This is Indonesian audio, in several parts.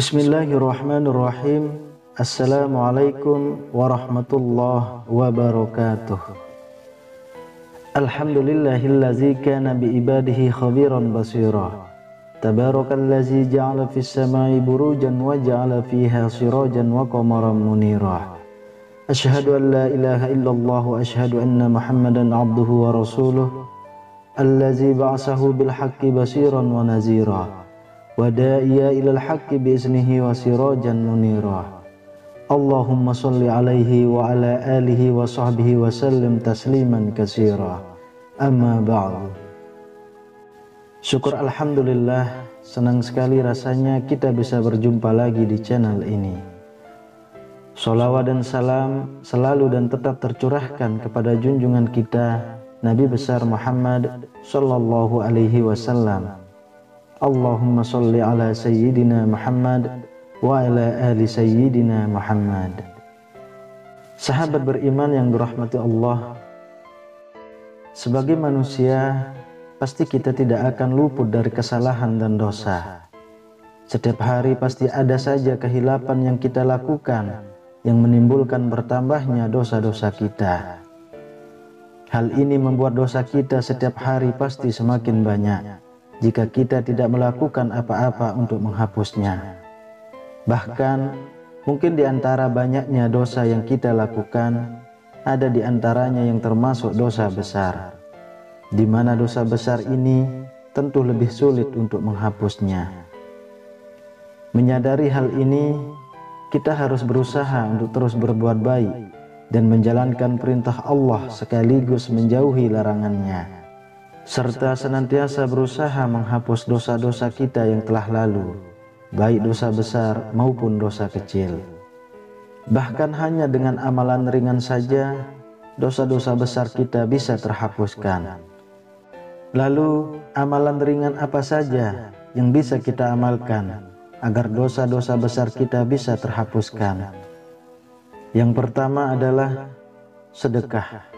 Bismillahirrahmanirrahim. Assalamualaikum warahmatullahi wabarakatuh. Alhamdulillahillazi kana biibadihi khabiran basira. Tabarakallazi ja'ala fis samai burujan wa ja'ala fiha sirajan wa qamaran munira. Asyhadu an la ilaha illallah wa asyhadu anna Muhammadan abduhu wa rasuluh. Allazi ba'asahu bil haqqi basiran wa nazira. Wa da'iya ilal haqqi bi'iznihi wa sirajan munira. Allahumma salli alaihi wa ala alihi wa sahbihi wa sallim tasliman katsira. Amma ba'du. Syukur alhamdulillah, senang sekali rasanya kita bisa berjumpa lagi di channel ini. Sholawat dan salam selalu dan tetap tercurahkan kepada junjungan kita Nabi besar Muhammad sallallahu alaihi wasallam. Allahumma sholli ala sayyidina Muhammad wa ala ali sayyidina Muhammad. Sahabat beriman yang dirahmati Allah, sebagai manusia pasti kita tidak akan luput dari kesalahan dan dosa. Setiap hari pasti ada saja kehilapan yang kita lakukan yang menimbulkan bertambahnya dosa-dosa kita. Hal ini membuat dosa kita setiap hari pasti semakin banyak jika kita tidak melakukan apa-apa untuk menghapusnya. Bahkan mungkin di antara banyaknya dosa yang kita lakukan, ada di antaranya yang termasuk dosa besar, di mana dosa besar ini tentu lebih sulit untuk menghapusnya. Menyadari hal ini, kita harus berusaha untuk terus berbuat baik dan menjalankan perintah Allah sekaligus menjauhi larangannya, serta senantiasa berusaha menghapus dosa-dosa kita yang telah lalu, baik dosa besar maupun dosa kecil. Bahkan hanya dengan amalan ringan saja, dosa-dosa besar kita bisa terhapuskan. Lalu, amalan ringan apa saja yang bisa kita amalkan agar dosa-dosa besar kita bisa terhapuskan? Yang pertama adalah sedekah.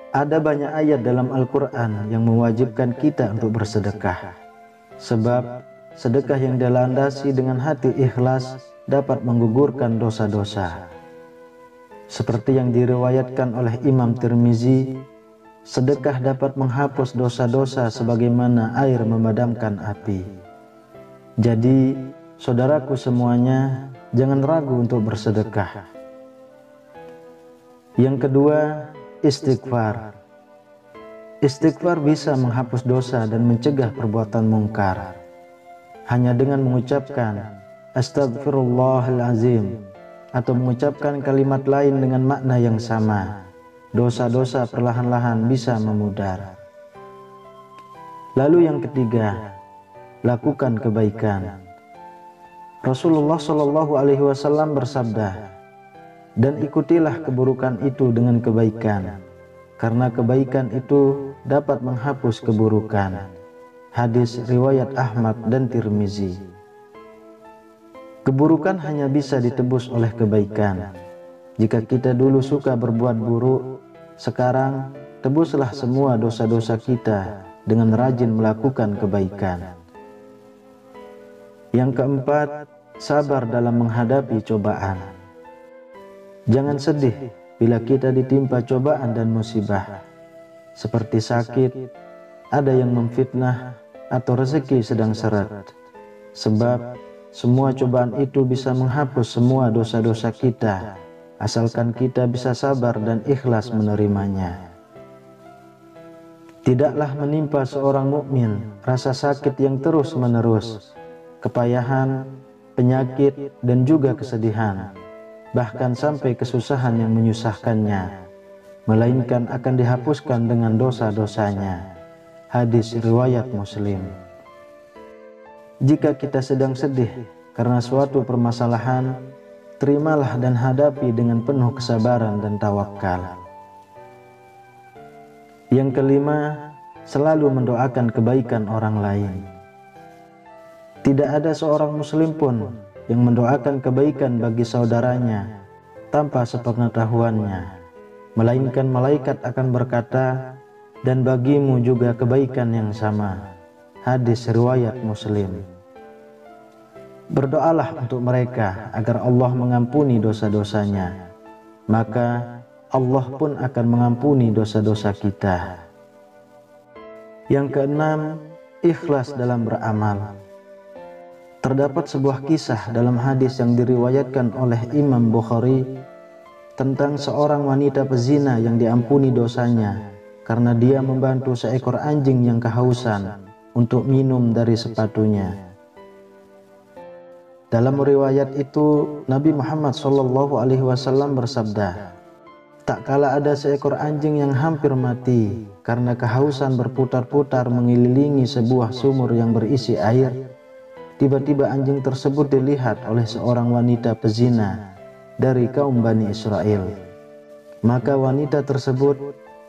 Ada banyak ayat dalam Al-Quran yang mewajibkan kita untuk bersedekah. Sebab sedekah yang dilandasi dengan hati ikhlas dapat menggugurkan dosa-dosa. Seperti yang diriwayatkan oleh Imam Tirmizi, sedekah dapat menghapus dosa-dosa sebagaimana air memadamkan api. Jadi, saudaraku semuanya, jangan ragu untuk bersedekah. Yang kedua, istighfar. Istighfar bisa menghapus dosa dan mencegah perbuatan mungkar. Hanya dengan mengucapkan Astagfirullahalazim atau mengucapkan kalimat lain dengan makna yang sama, dosa-dosa perlahan-lahan bisa memudar. Lalu yang ketiga, lakukan kebaikan. Rasulullah Shallallahu Alaihi Wasallam bersabda, dan ikutilah keburukan itu dengan kebaikan, karena kebaikan itu dapat menghapus keburukan. Hadis riwayat Ahmad dan Tirmizi. Keburukan hanya bisa ditebus oleh kebaikan. Jika kita dulu suka berbuat buruk, sekarang tebuslah semua dosa-dosa kita dengan rajin melakukan kebaikan. Yang keempat, sabar dalam menghadapi cobaan. Jangan sedih bila kita ditimpa cobaan dan musibah, seperti sakit, ada yang memfitnah, atau rezeki sedang seret. Sebab semua cobaan itu bisa menghapus semua dosa-dosa kita, asalkan kita bisa sabar dan ikhlas menerimanya. Tidaklah menimpa seorang mukmin rasa sakit yang terus-menerus, kepayahan, penyakit, dan juga kesedihan, bahkan sampai kesusahan yang menyusahkannya, melainkan akan dihapuskan dengan dosa-dosanya. Hadis riwayat Muslim. Jika kita sedang sedih karena suatu permasalahan, terimalah dan hadapi dengan penuh kesabaran dan tawakal. Yang kelima, selalu mendoakan kebaikan orang lain. Tidak ada seorang muslim pun yang mendoakan kebaikan bagi saudaranya tanpa sepengetahuannya, melainkan malaikat akan berkata, dan bagimu juga kebaikan yang sama. Hadis riwayat Muslim. Berdoalah untuk mereka agar Allah mengampuni dosa-dosanya, maka Allah pun akan mengampuni dosa-dosa kita. Yang keenam, ikhlas dalam beramal. Terdapat sebuah kisah dalam hadis yang diriwayatkan oleh Imam Bukhari tentang seorang wanita pezina yang diampuni dosanya karena dia membantu seekor anjing yang kehausan untuk minum dari sepatunya. Dalam riwayat itu, Nabi Muhammad SAW bersabda, "Tak kala ada seekor anjing yang hampir mati karena kehausan berputar-putar mengelilingi sebuah sumur yang berisi air. Tiba-tiba anjing tersebut dilihat oleh seorang wanita pezina dari kaum Bani Israel. Maka wanita tersebut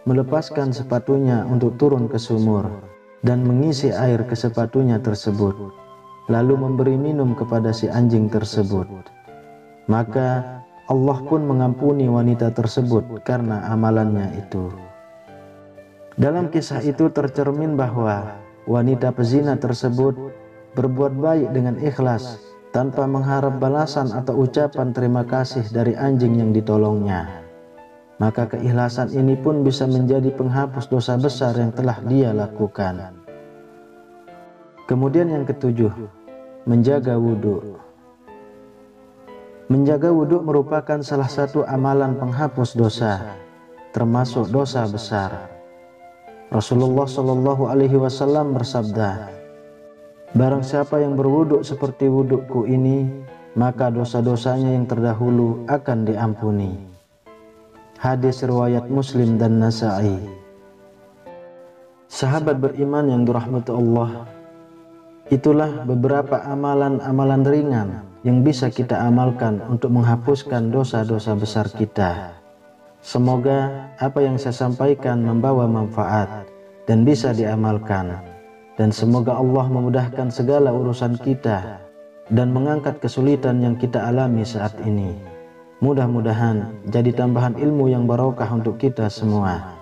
melepaskan sepatunya untuk turun ke sumur dan mengisi air ke sepatunya tersebut, lalu memberi minum kepada si anjing tersebut. Maka Allah pun mengampuni wanita tersebut karena amalannya itu." Dalam kisah itu tercermin bahwa wanita pezina tersebut berbuat baik dengan ikhlas tanpa mengharap balasan atau ucapan terima kasih dari anjing yang ditolongnya. Maka keikhlasan ini pun bisa menjadi penghapus dosa besar yang telah dia lakukan. Kemudian yang ketujuh, menjaga wudhu. Menjaga wudhu merupakan salah satu amalan penghapus dosa, termasuk dosa besar. Rasulullah SAW bersabda, "Barang siapa yang berwudhu seperti wudhuku ini, maka dosa-dosanya yang terdahulu akan diampuni." Hadis riwayat Muslim dan Nasa'i. Sahabat beriman yang dirahmati Allah, itulah beberapa amalan-amalan ringan yang bisa kita amalkan untuk menghapuskan dosa-dosa besar kita. Semoga apa yang saya sampaikan membawa manfaat dan bisa diamalkan, dan semoga Allah memudahkan segala urusan kita dan mengangkat kesulitan yang kita alami saat ini. Mudah-mudahan jadi tambahan ilmu yang barokah untuk kita semua.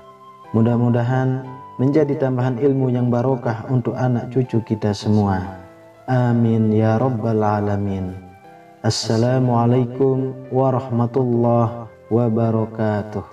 Mudah-mudahan menjadi tambahan ilmu yang barokah untuk anak cucu kita semua. Amin ya rabbal alamin. Assalamualaikum warahmatullahi wabarakatuh.